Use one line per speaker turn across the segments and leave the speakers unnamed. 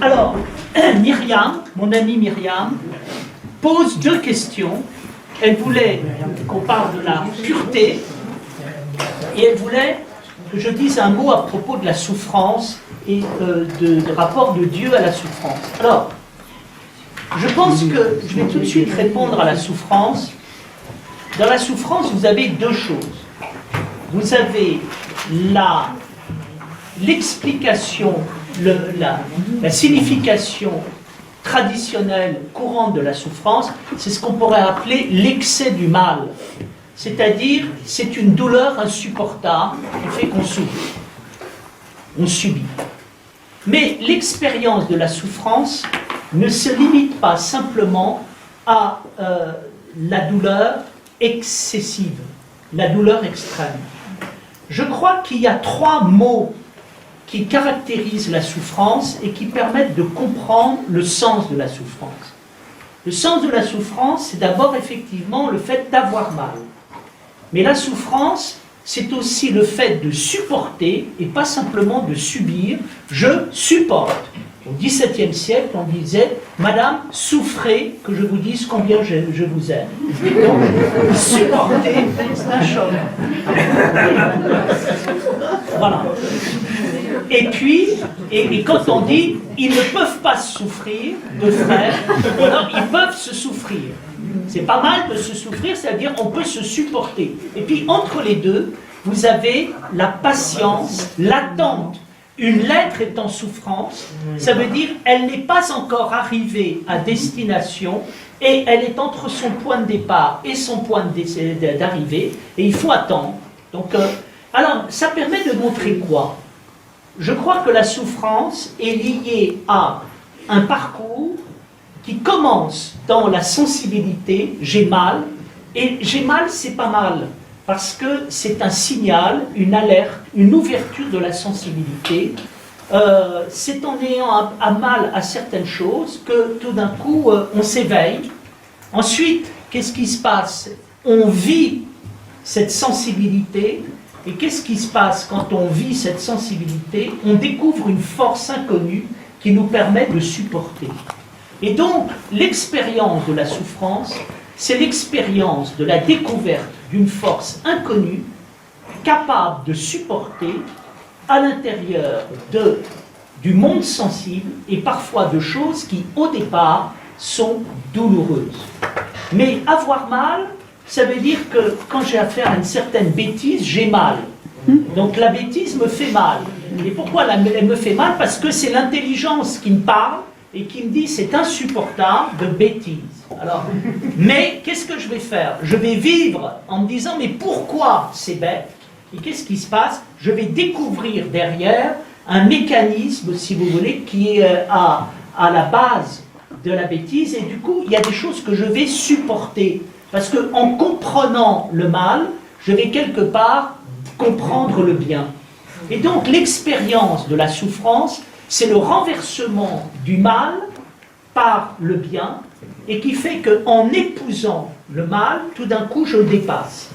Alors, Myriam, mon amie Myriam, pose deux questions. Elle voulait qu'on parle de la pureté et elle voulait que je dise un mot à propos de la souffrance et du rapport de Dieu à la souffrance. Alors, je pense que je vais tout de suite répondre à la souffrance. Dans la souffrance, vous avez deux choses. Vous avez l'explication, la signification traditionnelle, courante de la souffrance, c'est ce qu'on pourrait appeler l'excès du mal. C'est-à-dire, c'est une douleur insupportable qui fait qu'on souffre. On subit. Mais l'expérience de la souffrance ne se limite pas simplement à la douleur excessive, la douleur extrême. Je crois qu'il y a trois mots qui caractérisent la souffrance et qui permettent de comprendre le sens de la souffrance. Le sens de la souffrance, c'est d'abord effectivement le fait d'avoir mal. Mais la souffrance, c'est aussi le fait de supporter et pas simplement de subir. Je supporte. Au XVIIe siècle, on disait « Madame, souffrez que je vous dise combien je vous aime ». Donc, supporter, c'est un choc. Voilà. Et puis, et quand on dit « ils ne peuvent pas souffrir de frères », alors ils peuvent se souffrir. C'est pas mal de se souffrir, c'est-à-dire on peut se supporter. Et puis, entre les deux, vous avez la patience, l'attente. Une lettre est en souffrance, ça veut dire elle n'est pas encore arrivée à destination et elle est entre son point de départ et son point d'arrivée et il faut attendre. Donc, alors, ça permet de montrer quoi? Je crois que la souffrance est liée à un parcours qui commence dans la sensibilité, j'ai mal, et j'ai mal, c'est pas mal. Parce que c'est un signal, une alerte, une ouverture de la sensibilité. C'est en ayant à mal à certaines choses que tout d'un coup on s'éveille. Ensuite, qu'est-ce qui se passe? On vit cette sensibilité. Et qu'est-ce qui se passe quand on vit cette sensibilité? On découvre une force inconnue qui nous permet de supporter. Et donc, l'expérience de la souffrance, c'est l'expérience de la découverte d'une force inconnue, capable de supporter à l'intérieur du monde sensible et parfois de choses qui, au départ, sont douloureuses. Mais avoir mal, ça veut dire que quand j'ai affaire à une certaine bêtise, j'ai mal. Donc la bêtise me fait mal. Et pourquoi elle me fait mal? Parce que c'est l'intelligence qui me parle et qui me dit c'est insupportable de bêtise. Alors, mais qu'est-ce que je vais faire? Je vais vivre en me disant mais pourquoi c'est bête? Et qu'est-ce qui se passe? Je vais découvrir derrière un mécanisme, si vous voulez, qui est à la base de la bêtise et du coup il y a des choses que je vais supporter. Parce qu'en comprenant le mal, je vais quelque part comprendre le bien. Et donc l'expérience de la souffrance, c'est le renversement du mal par le bien, et qui fait qu'en épousant le mal, tout d'un coup, je le dépasse.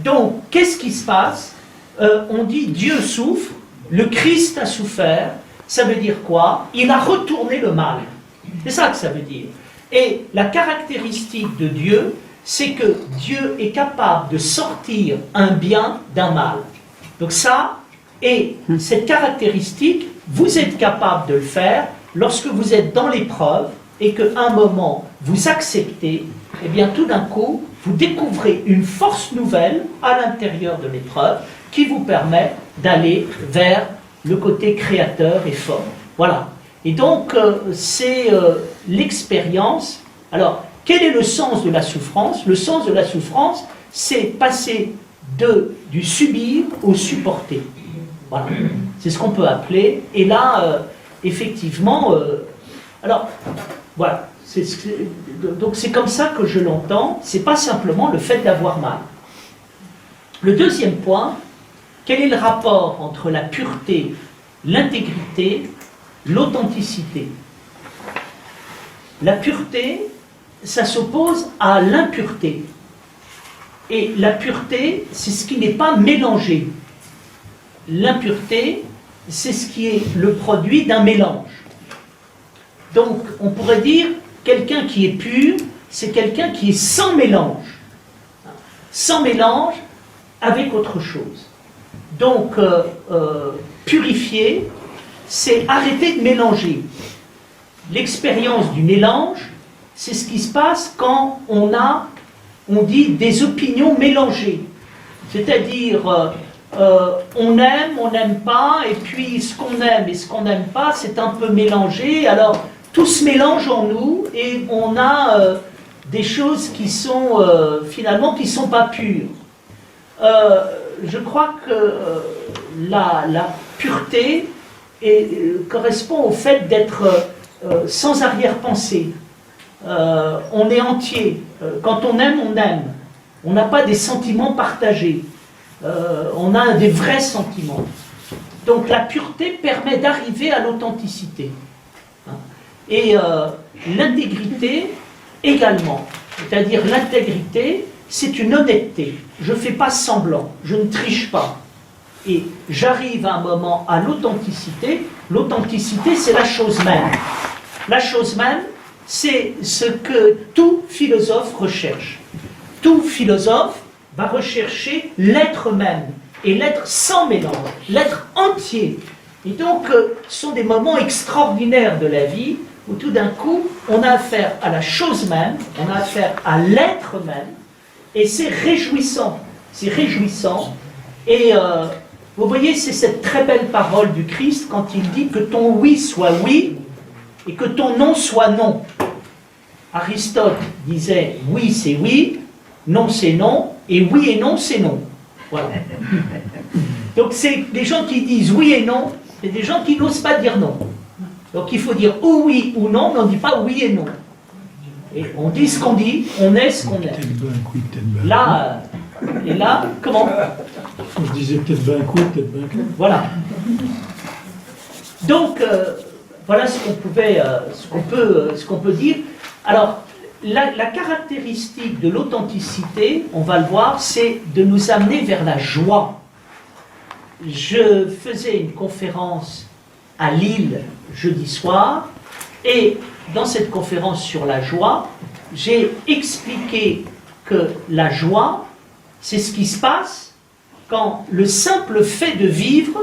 Donc, qu'est-ce qui se passe? On dit Dieu souffre, le Christ a souffert, ça veut dire quoi? Il a retourné le mal. C'est ça que ça veut dire. Et la caractéristique de Dieu, c'est que Dieu est capable de sortir un bien d'un mal. Donc ça, et cette caractéristique, vous êtes capable de le faire lorsque vous êtes dans l'épreuve et qu'à un moment, vous acceptez, et bien tout d'un coup, vous découvrez une force nouvelle à l'intérieur de l'épreuve qui vous permet d'aller vers le côté créateur et fort. Voilà. Et donc, c'est l'expérience. Alors, quel est le sens de la souffrance? Le sens de la souffrance, c'est passer du subir au supporter. Voilà. C'est ce qu'on peut appeler. Et là, effectivement, alors, voilà. Donc c'est comme ça que je l'entends. C'est pas simplement le fait d'avoir mal. Le deuxième point, quel est le rapport entre la pureté, l'intégrité, l'authenticité? La pureté, ça s'oppose à l'impureté. Et la pureté, c'est ce qui n'est pas mélangé. L'impureté, c'est ce qui est le produit d'un mélange. Donc, on pourrait dire, quelqu'un qui est pur, c'est quelqu'un qui est sans mélange. Sans mélange avec autre chose. Donc, purifier, c'est arrêter de mélanger. L'expérience du mélange, c'est ce qui se passe quand on dit des opinions mélangées. C'est-à-dire, on aime, on n'aime pas, et puis ce qu'on aime et ce qu'on n'aime pas, c'est un peu mélangé. Alors, tout se mélange en nous, et on a des choses qui sont, finalement, qui ne sont pas pures. Je crois que la pureté correspond au fait d'être sans arrière-pensée. On est entier. Quand on aime, on aime. On n'a pas des sentiments partagés. On a des vrais sentiments. Donc la pureté permet d'arriver à l'authenticité. Et l'intégrité également. C'est-à-dire l'intégrité, c'est une honnêteté. Je ne fais pas semblant, je ne triche pas. Et j'arrive à un moment à l'authenticité. L'authenticité, c'est la chose même. La chose même, c'est ce que tout philosophe recherche. Tout philosophe va rechercher l'être même, et l'être sans mélange, l'être entier. Et donc, ce sont des moments extraordinaires de la vie, où tout d'un coup, on a affaire à la chose même, on a affaire à l'être même, et c'est réjouissant. C'est réjouissant. Et vous voyez, c'est cette très belle parole du Christ quand il dit que ton oui soit oui, et que ton non soit non. Aristote disait oui c'est oui, non c'est non, et oui et non c'est non. Voilà. Donc c'est des gens qui disent oui et non, c'est des gens qui n'osent pas dire non. Donc il faut dire ou oui ou non, mais on ne dit pas oui et non. Et on dit ce qu'on dit, on est ce qu'on est. Là, et là, comment?
Je disais peut-être bien coup, peut-être bien coup.
Voilà. Donc, voilà ce qu'on peut dire. Alors, la caractéristique de l'authenticité, on va le voir, c'est de nous amener vers la joie. Je faisais une conférence à Lille jeudi soir, et dans cette conférence sur la joie, j'ai expliqué que la joie, c'est ce qui se passe quand le simple fait de vivre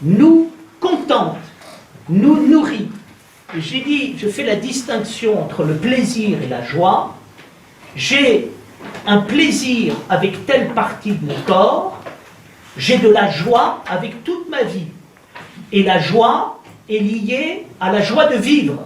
nous contente, nous nourrit. J'ai dit, je fais la distinction entre le plaisir et la joie. J'ai un plaisir avec telle partie de mon corps, j'ai de la joie avec toute ma vie. Et la joie est liée à la joie de vivre.